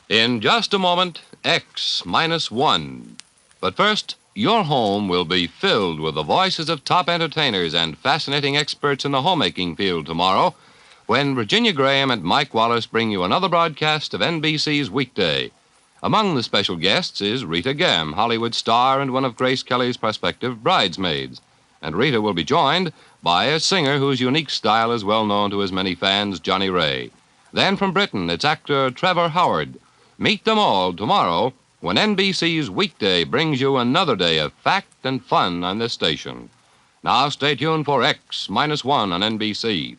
In just a moment, X minus 1. But first, your home will be filled with the voices of top entertainers and fascinating experts in the homemaking field tomorrow when Virginia Graham and Mike Wallace bring you another broadcast of NBC's Weekday. Among the special guests is Rita Gam, Hollywood star and one of Grace Kelly's prospective bridesmaids. And Rita will be joined by a singer whose unique style is well known to his many fans, Johnny Ray. Then from Britain, it's actor Trevor Howard. Meet them all tomorrow when NBC's Weekday brings you another day of fact and fun on this station. Now stay tuned for X minus 1 on NBC.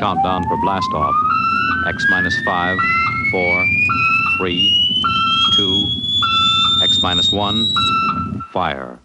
Countdown for blast off. X minus 5, 4, 3, 2, X minus 1, fire.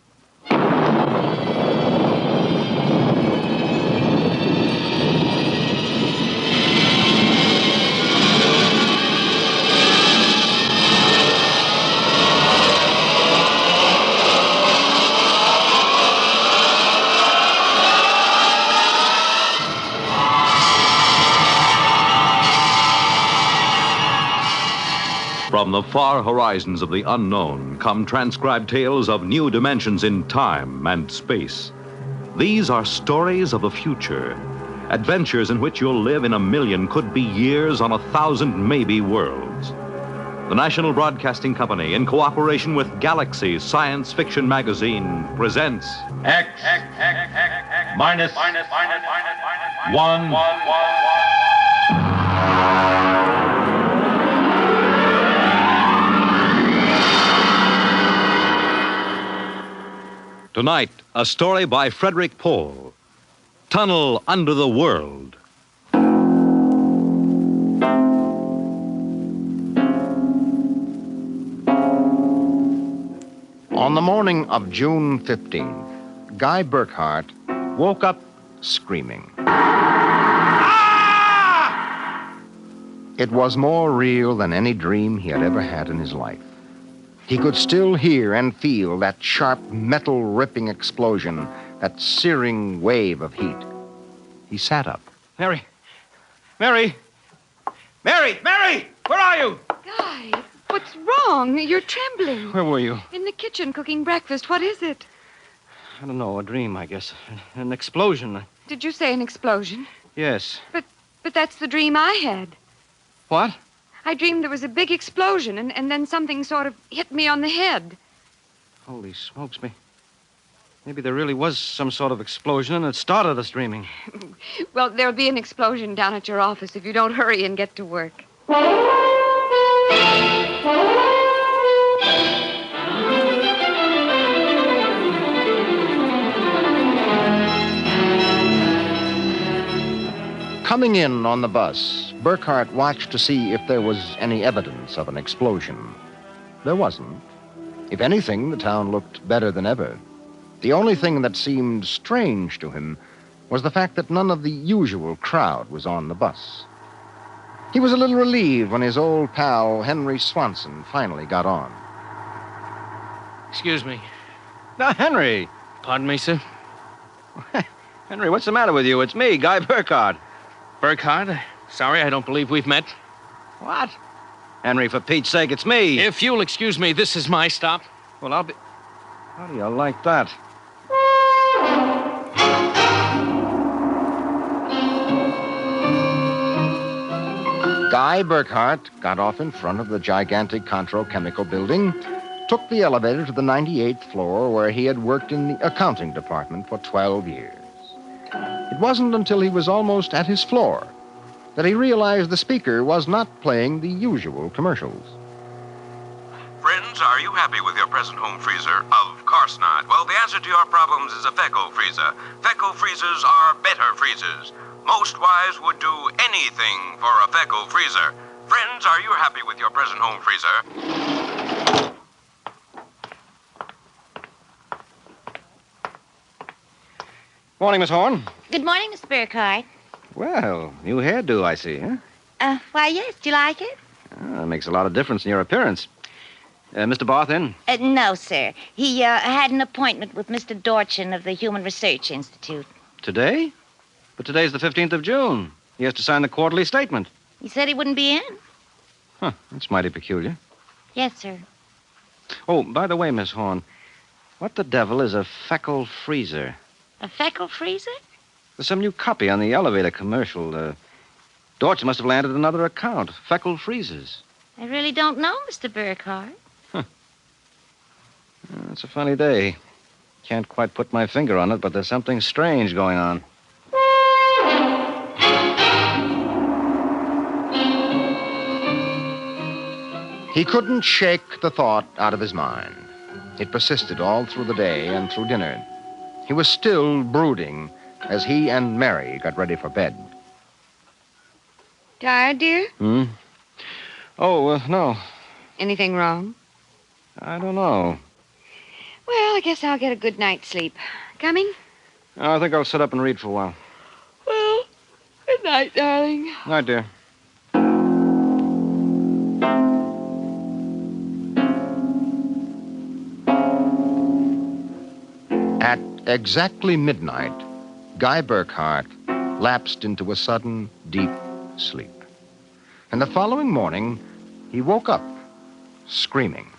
From the far horizons of the unknown come transcribed tales of new dimensions in time and space. These are stories of the future, adventures in which you'll live in a million, could be years, on 1,000 maybe worlds. The National Broadcasting Company, in cooperation with Galaxy Science Fiction Magazine, presents X minus 1. Tonight, a story by Frederick Pohl, Tunnel Under the World. On the morning of June 15th, Guy Burkhart woke up screaming. Ah! It was more real than any dream he had ever had in his life. He could still hear and feel that sharp, metal-ripping explosion, that searing wave of heat. He sat up. Mary! Where are you? Guy, what's wrong? You're trembling. Where were you? In the kitchen cooking breakfast. What is it? I don't know, a dream, I guess. An explosion. Did you say an explosion? Yes. But that's the dream I had. What? I dreamed there was a big explosion, and then something sort of hit me on the head. Holy smokes, maybe there really was some sort of explosion and it started us dreaming. Well, there'll be an explosion down at your office if you don't hurry and get to work. Coming in on the bus, Burkhart watched to see if there was any evidence of an explosion. There wasn't. If anything, the town looked better than ever. The only thing that seemed strange to him was the fact that none of the usual crowd was on the bus. He was a little relieved when his old pal, Henry Swanson, finally got on. Excuse me. Now, Henry! Pardon me, sir? Henry, what's the matter with you? It's me, Guy Burkhart. Burkhart? Sorry, I don't believe we've met. What? Henry, for Pete's sake, it's me. If you'll excuse me, this is my stop. Well, I'll be... How do you like that? Guy Burkhart got off in front of the gigantic Contro Chemical Building, took the elevator to the 98th floor where he had worked in the accounting department for 12 years. It wasn't until he was almost at his floor that he realized the speaker was not playing the usual commercials. Friends, are you happy with your present home freezer? Of course not. Well, the answer to your problems is a Fecco freezer. Fecco freezers are better freezers. Most wives would do anything for a Fecco freezer. Friends, are you happy with your present home freezer? Morning, Miss Horn. Good morning, Mr. Burkhart. Well, new hairdo, I see, huh? Why, yes. Do you like it? That makes a lot of difference in your appearance. Mr. Barth in? No, sir. He had an appointment with Mr. Dorchin of the Human Research Institute. Today? But today's the 15th of June. He has to sign the quarterly statement. He said he wouldn't be in. Huh, that's mighty peculiar. Yes, sir. Oh, by the way, Miss Horn, what the devil is a feckle freezer? A feckle freezer? There's some new copy on the elevator commercial. Dorch must have landed another account. Feckle freezers. I really don't know, Mr. Burkhart. It's a funny day. Can't quite put my finger on it, but there's something strange going on. He couldn't shake the thought out of his mind. It persisted all through the day and through dinner. He was still brooding as he and Mary got ready for bed. Tired, dear? Oh, no. Anything wrong? I don't know. Well, I guess I'll get a good night's sleep. Coming? I think I'll sit up and read for a while. Well, good night, darling. Night, dear. At exactly midnight, Guy Burkhart lapsed into a sudden, deep sleep. And the following morning, he woke up, screaming.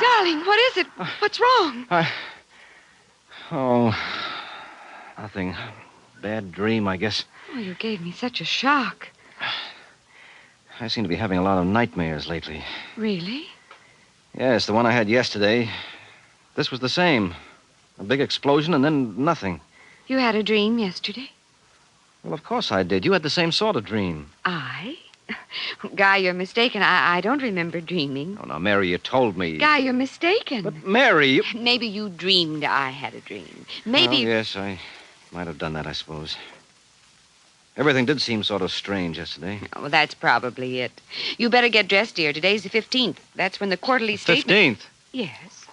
Darling, what is it? What's wrong? Nothing. Bad dream, I guess. Oh, you gave me such a shock. I seem to be having a lot of nightmares lately. Really? Yes, the one I had yesterday. This was the same. A big explosion and then nothing. You had a dream yesterday? Well, of course I did. You had the same sort of dream. I? Guy, you're mistaken. I don't remember dreaming. Oh, now, Mary, you told me. Guy, you're mistaken. But, Mary, you... Maybe you dreamed I had a dream. Maybe... Oh, yes, I might have done that, I suppose. Everything did seem sort of strange yesterday. Oh, well, that's probably it. You better get dressed, dear. Today's the 15th. That's when the quarterly statement... 15th? Yes.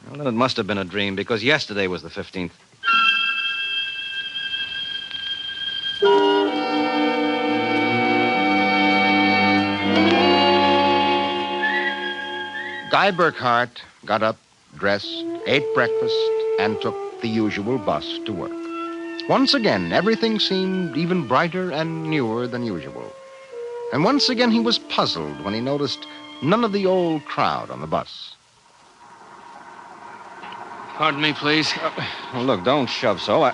Well, then it must have been a dream, because yesterday was the 15th. Guy Burkhart got up, dressed, ate breakfast, and took the usual bus to work. Once again, everything seemed even brighter and newer than usual. And once again, he was puzzled when he noticed none of the old crowd on the bus. Pardon me, please. Oh, look, don't shove so.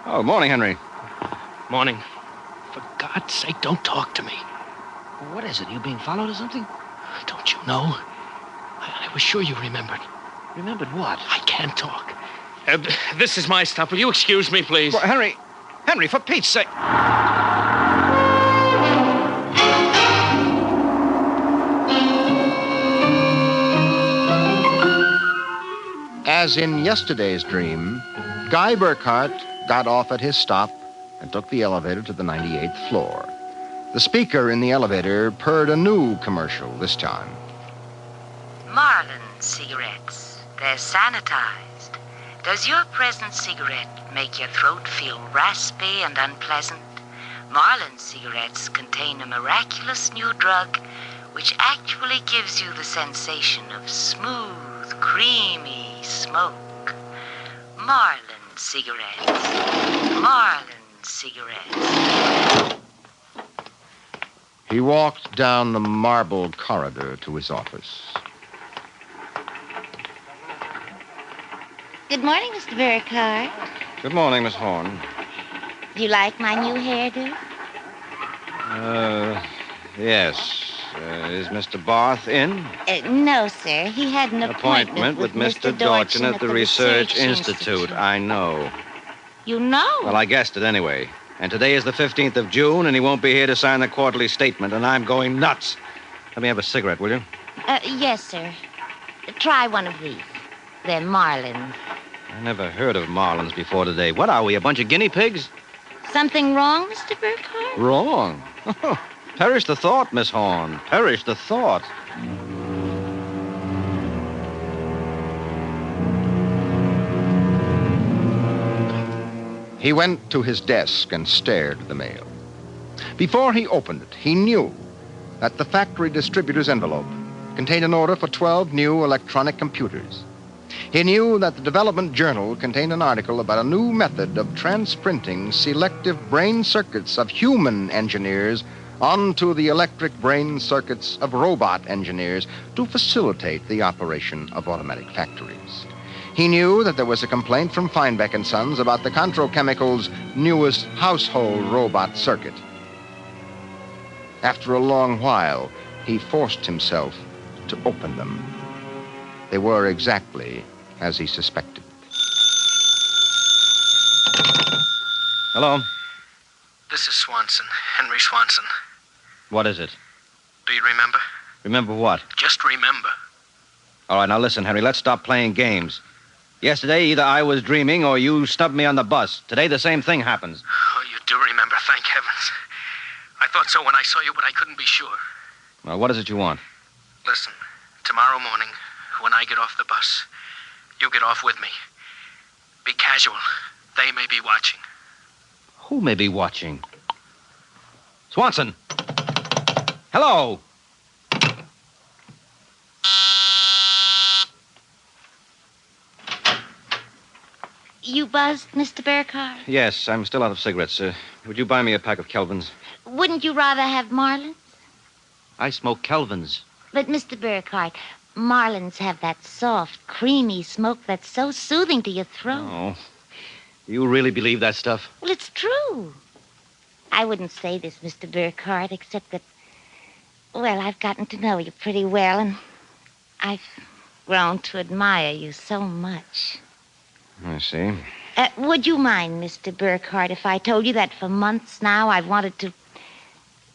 Oh, morning, Henry. Morning. For God's sake, don't talk to me. What is it? You being followed or something? Don't you know? I was sure you remembered. Remembered what? I can't talk. This is my stop. Will you excuse me, please? Well, Henry, for Pete's sake. As in yesterday's dream, Guy Burkhart got off at his stop and took the elevator to the 98th floor. The speaker in the elevator purred a new commercial this time. Marlin cigarettes. They're sanitized. Does your present cigarette make your throat feel raspy and unpleasant? Marlin cigarettes contain a miraculous new drug which actually gives you the sensation of smooth, creamy smoke. Marlin cigarettes. Marlin cigarettes. He walked down the marble corridor to his office. Good morning, Mr. Burkhart. Good morning, Miss Horn. Do you like my new hairdo? Yes. Is Mr. Barth in? No, sir. He had an appointment with Mr. Dorchin at the Research Institute. I know. You know? Well, I guessed it anyway. And today is the 15th of June, and he won't be here to sign the quarterly statement, and I'm going nuts. Let me have a cigarette, will you? Yes, sir. Try one of these. They're Marlins. I never heard of Marlins before today. What are we, a bunch of guinea pigs? Something wrong, Mr. Burkhart? Wrong? Perish the thought, Miss Horn. Perish the thought. He went to his desk and stared at the mail. Before he opened it, he knew that the factory distributor's envelope contained an order for 12 new electronic computers. He knew that the development journal contained an article about a new method of transprinting selective brain circuits of human engineers onto the electric brain circuits of robot engineers to facilitate the operation of automatic factories. He knew that there was a complaint from Feinbeck and Sons about the Contro Chemicals' newest household robot circuit. After a long while, he forced himself to open them. They were exactly as he suspected. Hello? This is Swanson, Henry Swanson. What is it? Do you remember? Remember what? Just remember. All right, now listen, Henry, let's stop playing games. Yesterday, either I was dreaming or you snubbed me on the bus. Today, the same thing happens. Oh, you do remember, thank heavens. I thought so when I saw you, but I couldn't be sure. Well, what is it you want? Listen, tomorrow morning, when I get off the bus, you get off with me. Be casual. They may be watching. Who may be watching? Swanson! Hello! You buzzed, Mr. Burkhart? Yes, I'm still out of cigarettes. Would you buy me a pack of Kelvins? Wouldn't you rather have Marlins? I smoke Kelvins. But, Mr. Burkhart, Marlins have that soft, creamy smoke that's so soothing to your throat. Oh. You really believe that stuff? Well, it's true. I wouldn't say this, Mr. Burkhart, except that, well, I've gotten to know you pretty well, and I've grown to admire you so much. I see. Would you mind, Mr. Burkhart, if I told you that for months now I've wanted to,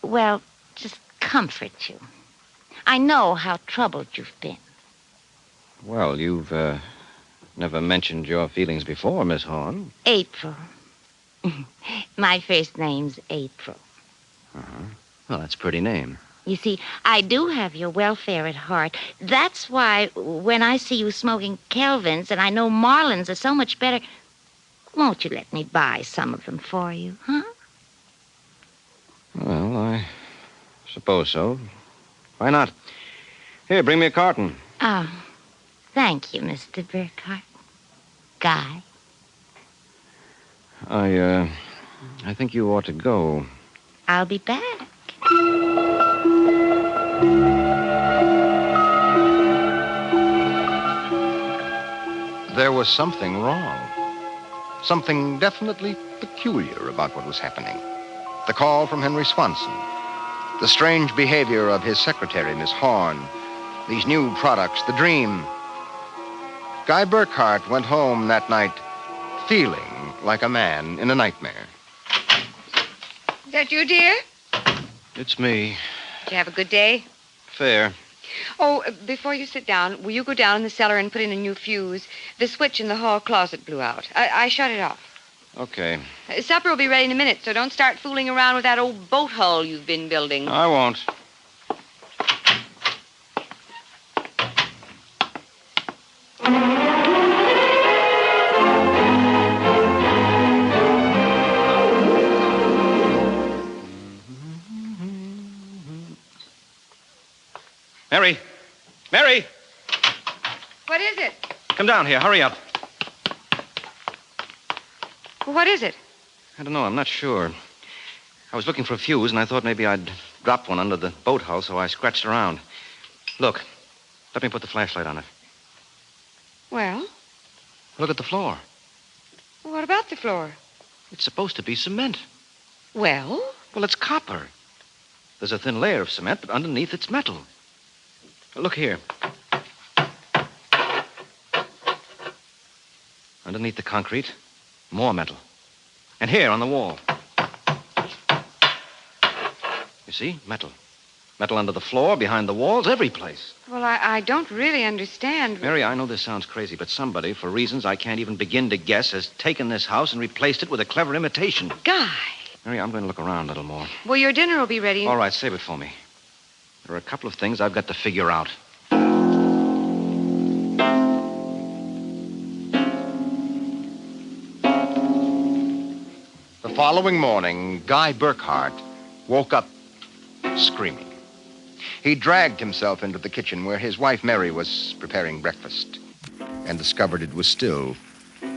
well, just comfort you? I know how troubled you've been. Well, you've never mentioned your feelings before, Miss Horn. April. My first name's April. Uh-huh. Well, that's a pretty name. You see, I do have your welfare at heart. That's why when I see you smoking Kelvins and I know Marlins are so much better, won't you let me buy some of them for you, huh? Well, I suppose so. Why not? Here, bring me a carton. Oh, thank you, Mr. Burkhart. Guy. I think you ought to go. I'll be back. There was something wrong. Something definitely peculiar about what was happening. The call from Henry Swanson. The strange behavior of his secretary, Miss Horn. These new products, the dream. Guy Burkhart went home that night feeling like a man in a nightmare. Is that you, dear? It's me. Did you have a good day? Fair. Oh, before you sit down, will you go down in the cellar and put in a new fuse? The switch in the hall closet blew out. I shut it off. Okay. Supper will be ready in a minute, so don't start fooling around with that old boat hull you've been building. I won't. Mary! Mary! What is it? Come down here. Hurry up. What is it? I don't know. I'm not sure. I was looking for a fuse, and I thought maybe I'd dropped one under the boat hull, so I scratched around. Look. Let me put the flashlight on it. Well? Look at the floor. What about the floor? It's supposed to be cement. Well? Well, it's copper. There's a thin layer of cement, but underneath it's metal. Look here. Underneath the concrete, more metal. And here on the wall. You see? Metal. Metal under the floor, behind the walls, every place. Well, I don't really understand. Mary, I know this sounds crazy, but somebody, for reasons I can't even begin to guess, has taken this house and replaced it with a clever imitation. Guy. Mary, I'm going to look around a little more. Well, your dinner will be ready. All right, save it for me. There are a couple of things I've got to figure out. The following morning, Guy Burkhart woke up screaming. He dragged himself into the kitchen where his wife Mary was preparing breakfast. and discovered it was still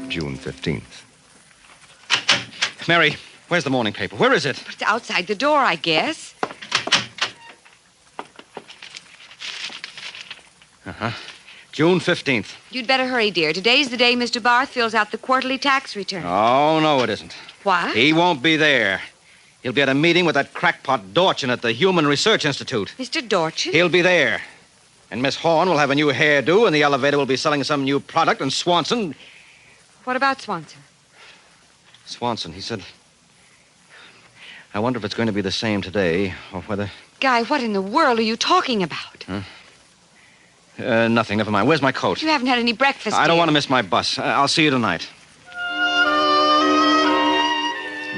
June 15th. Mary, where's the morning paper? Where is it? It's outside the door, I guess. Uh-huh. June 15th. You'd better hurry, dear. Today's the day Mr. Barth fills out the quarterly tax return. Oh, no, it isn't. What? He won't be there. He'll be at a meeting with that crackpot Dorchin at the Human Research Institute. Mr. Dorchin? He'll be there. And Miss Horn will have a new hairdo, and the elevator will be selling some new product, and Swanson... What about Swanson? Swanson, he said... I wonder if it's going to be the same today, or whether... Guy, what in the world are you talking about? Huh? Nothing. Never mind. Where's my coat? You haven't had any breakfast, I don't dear. want to miss my bus. I'll see you tonight.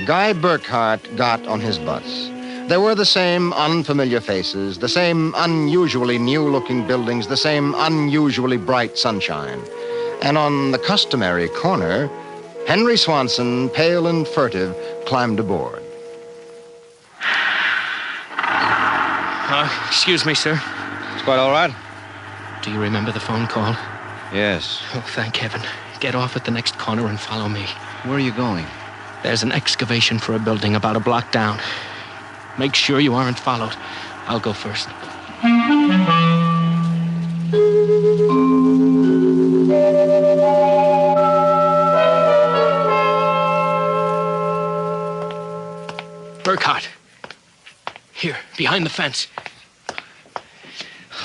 Guy Burkhart got on his bus. There were the same unfamiliar faces, the same unusually new-looking buildings, the same unusually bright sunshine. And on the customary corner, Henry Swanson, pale and furtive, climbed aboard. Excuse me, sir. It's quite all right. Do you remember the phone call? Yes. Oh, thank heaven. Get off at the next corner and follow me. Where are you going? There's an excavation for a building about a block down. Make sure you aren't followed. I'll go first. Burkhart. Here, behind the fence.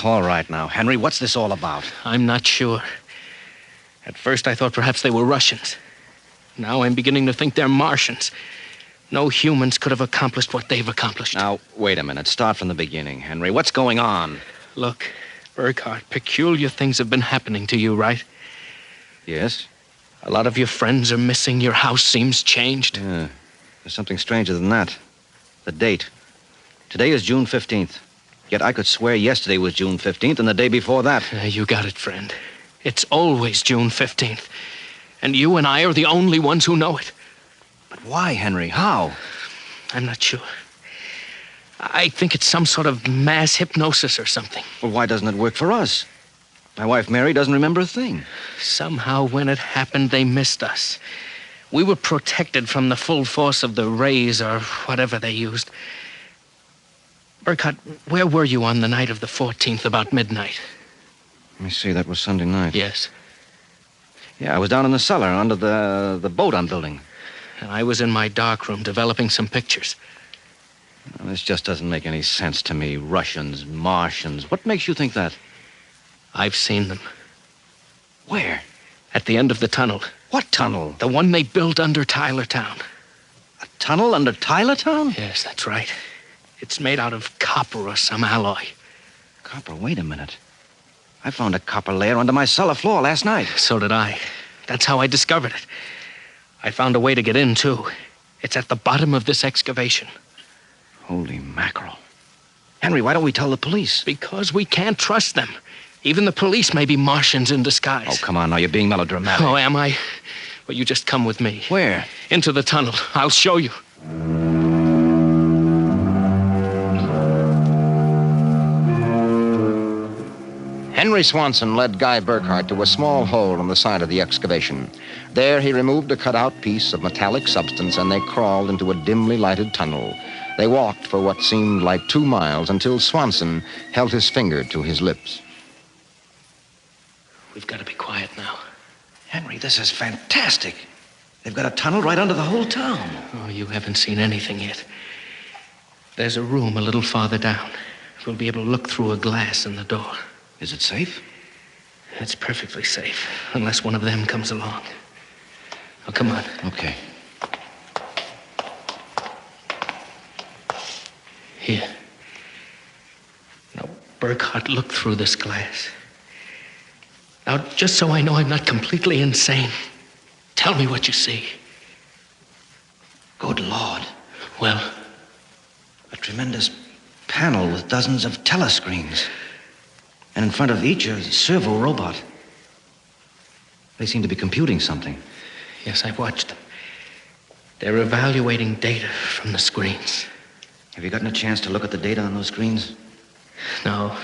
All right now, Henry, what's this all about? I'm not sure. At first, I thought perhaps they were Russians. Now I'm beginning to think they're Martians. No humans could have accomplished what they've accomplished. Now, wait a minute. Start from the beginning, Henry. What's going on? Look, Burkhart, peculiar things have been happening to you, right? Yes? A lot of your friends are missing. Your house seems changed. Yeah. There's something stranger than that. The date. Today is June 15th. Yet I could swear yesterday was June 15th and the day before that. You got it, friend. It's always June 15th. And you and I are the only ones who know it. But why, Henry? How? I'm not sure. I think it's some sort of mass hypnosis or something. Well, why doesn't it work for us? My wife, Mary, doesn't remember a thing. Somehow, when it happened, they missed us. We were protected from the full force of the rays or whatever they used. Burkhart, where were you on the night of the 14th about midnight? Let me see, that was Sunday night. Yes. Yeah, I was down in the cellar under the boat I'm building. And I was in my darkroom developing some pictures. Well, this just doesn't make any sense to me. Russians, Martians. What makes you think that? I've seen them. Where? At the end of the tunnel. What tunnel? The one they built under Tylertown. A tunnel under Tylertown? Yes, that's right. It's made out of copper or some alloy. Copper? Wait a minute. I found a copper layer under my cellar floor last night. So did I. That's how I discovered it. I found a way to get in, too. It's at the bottom of this excavation. Holy mackerel. Henry, why don't we tell the police? Because we can't trust them. Even the police may be Martians in disguise. Oh, come on now. You're being melodramatic. Oh, am I? Well, you just come with me. Where? Into the tunnel. I'll show you. Henry Swanson led Guy Burkhart to a small hole in the side of the excavation. There he removed a cut-out piece of metallic substance and they crawled into a dimly lighted tunnel. They walked for what seemed like 2 miles until Swanson held his finger to his lips. We've got to be quiet now. Henry, this is fantastic. They've got a tunnel right under the whole town. Oh, you haven't seen anything yet. There's a room a little farther down. We'll be able to look through a glass in the door. Is it safe? It's perfectly safe, unless one of them comes along. Oh, come on. Okay. Here. Now, Burkhart, look through this glass. Now, just so I know I'm not completely insane, tell me what you see. Good Lord. Well? A tremendous panel with dozens of telescreens. And in front of each, a servo robot. They seem to be computing something. Yes, I've watched them. They're evaluating data from the screens. Have you gotten a chance to look at the data on those screens? No.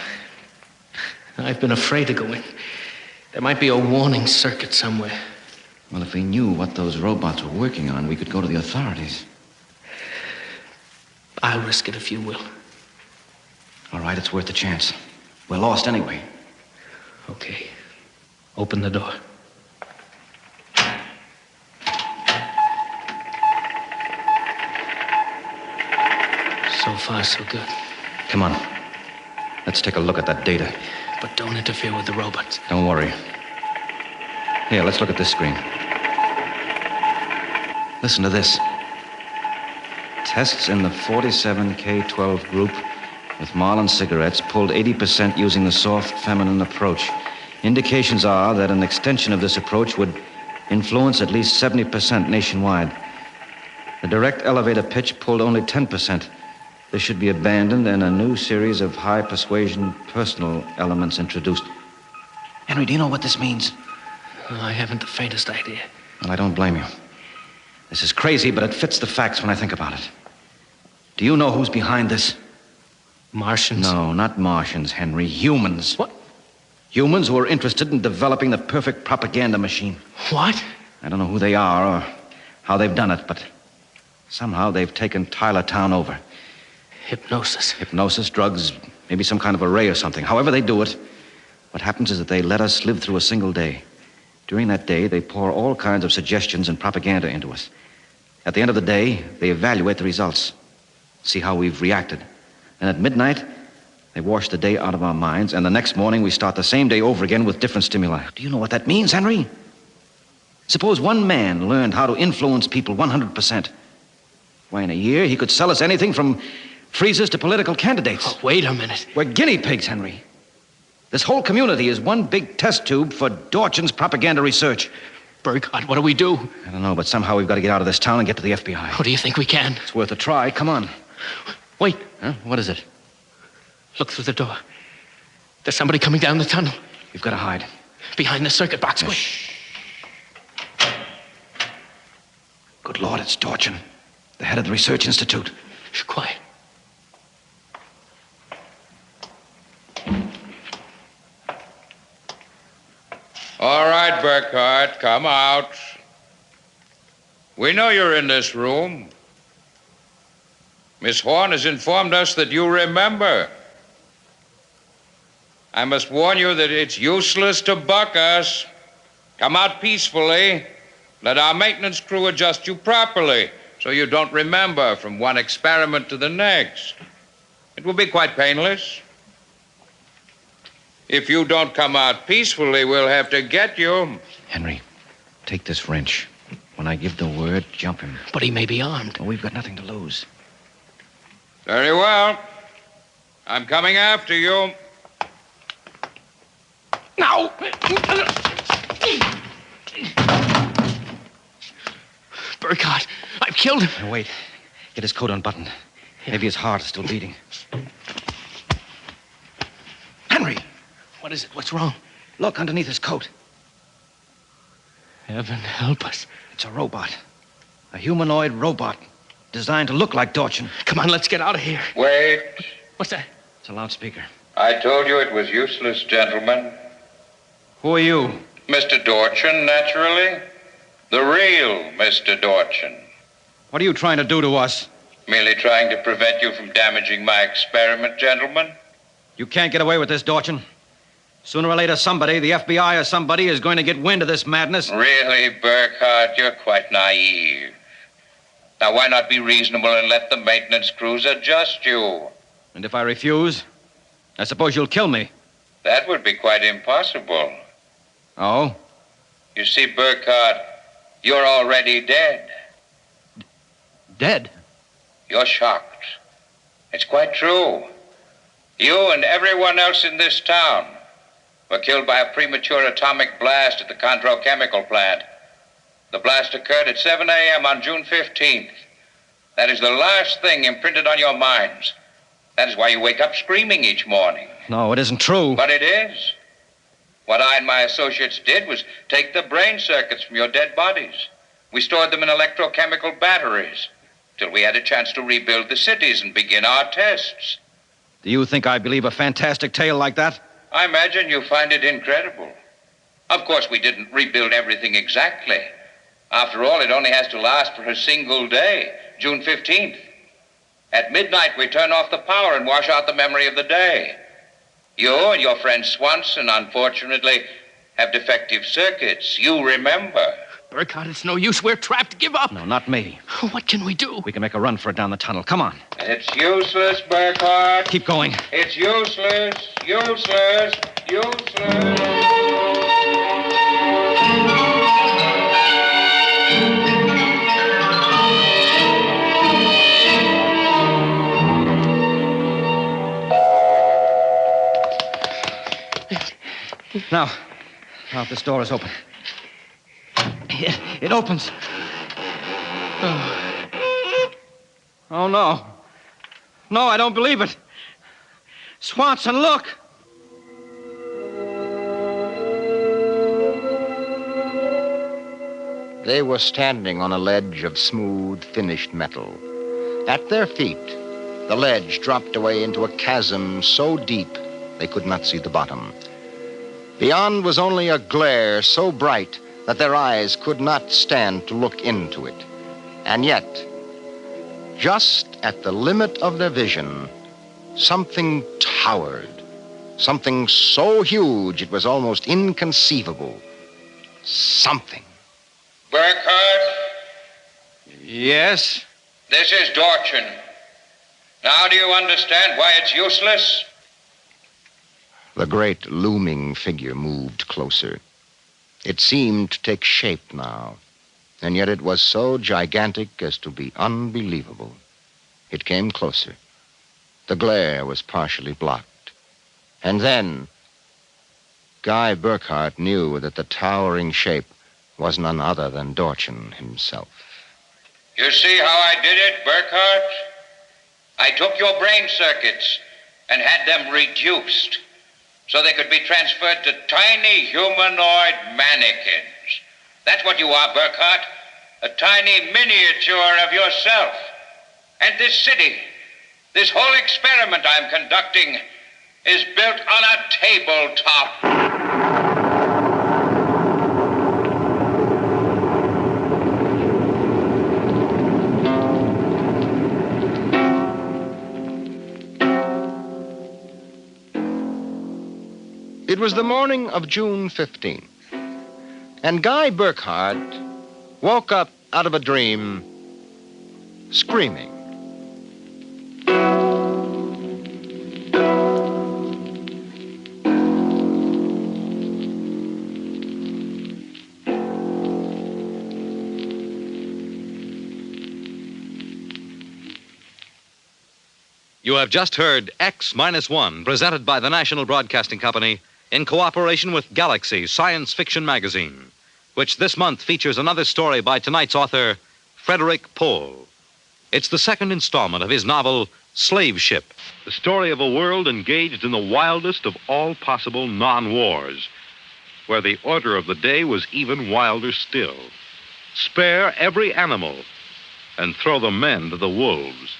I've been afraid to go in. There might be a warning circuit somewhere. Well, if we knew what those robots were working on, we could go to the authorities. I'll risk it if you will. All right, it's worth a chance. We're lost anyway. Okay. Open the door. So far, so good. Come on. Let's take a look at that data. But don't interfere with the robots. Don't worry. Here, let's look at this screen. Listen to this. Tests in the 47K12 group with Marlin cigarettes pulled 80% using the soft feminine approach. Indications are that an extension of this approach would influence at least 70% nationwide. The direct elevator pitch pulled only 10%. This should be abandoned and a new series of high persuasion personal elements introduced. Henry, do you know what this means? I haven't the faintest idea. Well, I don't blame you. This is crazy, but it fits the facts when I think about it. Do you know who's behind this? Martians? No, not Martians, Henry. Humans. What? Humans who are interested in developing the perfect propaganda machine. What? I don't know who they are or how they've done it, but somehow they've taken Tylertown over. Hypnosis. Hypnosis, drugs, maybe some kind of array or something. However they do it, what happens is that they let us live through a single day. During that day, they pour all kinds of suggestions and propaganda into us. At the end of the day, they evaluate the results, see how we've reacted. And at midnight, they wash the day out of our minds, and the next morning we start the same day over again with different stimuli. Do you know what that means, Henry? Suppose one man learned how to influence people 100%. Why, in a year, he could sell us anything from freezers to political candidates. Oh, wait a minute. We're guinea pigs, Henry. This whole community is one big test tube for Dorchin's propaganda research. Burkhart, what do we do? I don't know, but somehow we've got to get out of this town and get to the FBI. Oh, do you think we can? It's worth a try. Come on. Wait. Huh? What is it? Look through the door. There's somebody coming down the tunnel. You've got to hide. Behind the circuit box. Quick. Shh. Good Lord, it's Dorchin, the head of the Research Institute. Shh, quiet. All right, Burkhart, come out. We know you're in this room. Miss Horn has informed us that you remember. I must warn you that it's useless to buck us. Come out peacefully. Let our maintenance crew adjust you properly so you don't remember from one experiment to the next. It will be quite painless. If you don't come out peacefully, we'll have to get you. Henry, take this wrench. When I give the word, jump him. But he may be armed. Oh, we've got nothing to lose. Very well. I'm coming after you. Now! Burkhart, I've killed him. Now, wait. Get his coat unbuttoned. Maybe his heart is still beating. Henry! What is it? What's wrong? Look underneath his coat. Heaven help us. It's a robot. A humanoid robot designed to look like Dorchin. Come on, let's get out of here. Wait. What's that? It's a loudspeaker. I told you it was useless, gentlemen. Who are you? Mr. Dorchin, naturally. The real Mr. Dorchin. What are you trying to do to us? Merely trying to prevent you from damaging my experiment, gentlemen. You can't get away with this, Dorchin. Sooner or later, somebody, the FBI or somebody, is going to get wind of this madness. Really, Burkhart, you're quite naive. Now, why not be reasonable and let the maintenance crews adjust you? And if I refuse, I suppose you'll kill me. That would be quite impossible. Oh? You see, Burkhart, you're already dead. Dead? You're shocked. It's quite true. You and everyone else in this town were killed by a premature atomic blast at the Condro chemical plant. The blast occurred at 7 a.m. on June 15th. That is the last thing imprinted on your minds. That is why you wake up screaming each morning. No, it isn't true. But it is. What I and my associates did was take the brain circuits from your dead bodies. We stored them in electrochemical batteries till we had a chance to rebuild the cities and begin our tests. Do you think I believe a fantastic tale like that? I imagine you find it incredible. Of course, we didn't rebuild everything exactly. After all, it only has to last for a single day, June 15th. At midnight, we turn off the power and wash out the memory of the day. You and your friend Swanson, unfortunately, have defective circuits. You remember. Burkhart, it's no use. We're trapped. Give up. No, not me. What can we do? We can make a run for it down the tunnel. Come on. It's useless, Burkhart. Keep going. It's useless, useless, useless. Now, this door is open. It opens. Oh, no. No, I don't believe it. Swanson, look. They were standing on a ledge of smooth, finished metal. At their feet, the ledge dropped away into a chasm so deep they could not see the bottom. Beyond was only a glare so bright that their eyes could not stand to look into it. And yet, just at the limit of their vision, something towered. Something so huge it was almost inconceivable. Something. Burkhart? Yes? This is Dorchin. Now do you understand why it's useless? The great looming figure moved closer. It seemed to take shape now, and yet it was so gigantic as to be unbelievable. It came closer. The glare was partially blocked. And then, Guy Burkhart knew that the towering shape was none other than Dorchin himself. You see how I did it, Burkhart? I took your brain circuits and had them reduced so they could be transferred to tiny humanoid mannequins. That's what you are, Burkhart. A tiny miniature of yourself. And this city, this whole experiment I'm conducting, is built on a tabletop. It was the morning of June 15th, and Guy Burkhart woke up out of a dream screaming. You have just heard X-1, presented by the National Broadcasting Company in cooperation with Galaxy Science Fiction Magazine, which this month features another story by tonight's author, Frederick Pohl. It's the second installment of his novel, Slave Ship, the story of a world engaged in the wildest of all possible non-wars, where the order of the day was even wilder still. Spare every animal and throw the men to the wolves.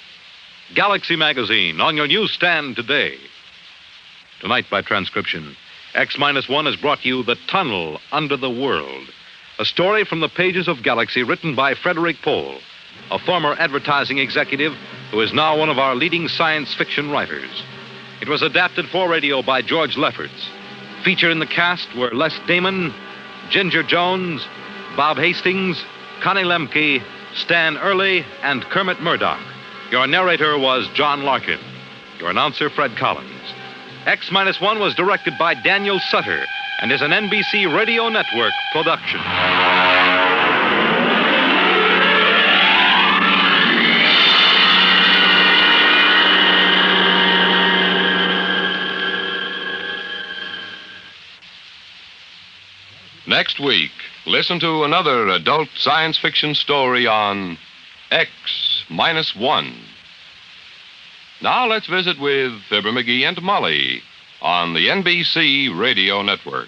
Galaxy Magazine on your newsstand today. Tonight, by transcription, X-1 has brought you The Tunnel Under the World, a story from the pages of Galaxy written by Frederick Pohl, a former advertising executive who is now one of our leading science fiction writers. It was adapted for radio by George Lefferts. Featured in the cast were Les Damon, Ginger Jones, Bob Hastings, Connie Lemke, Stan Early, and Kermit Murdoch. Your narrator was John Larkin. Your announcer, Fred Collins. X-1 was directed by Daniel Sutter and is an NBC Radio Network production. Next week, listen to another adult science fiction story on X-1. Now let's visit with Fibber McGee and Molly on the NBC Radio Network.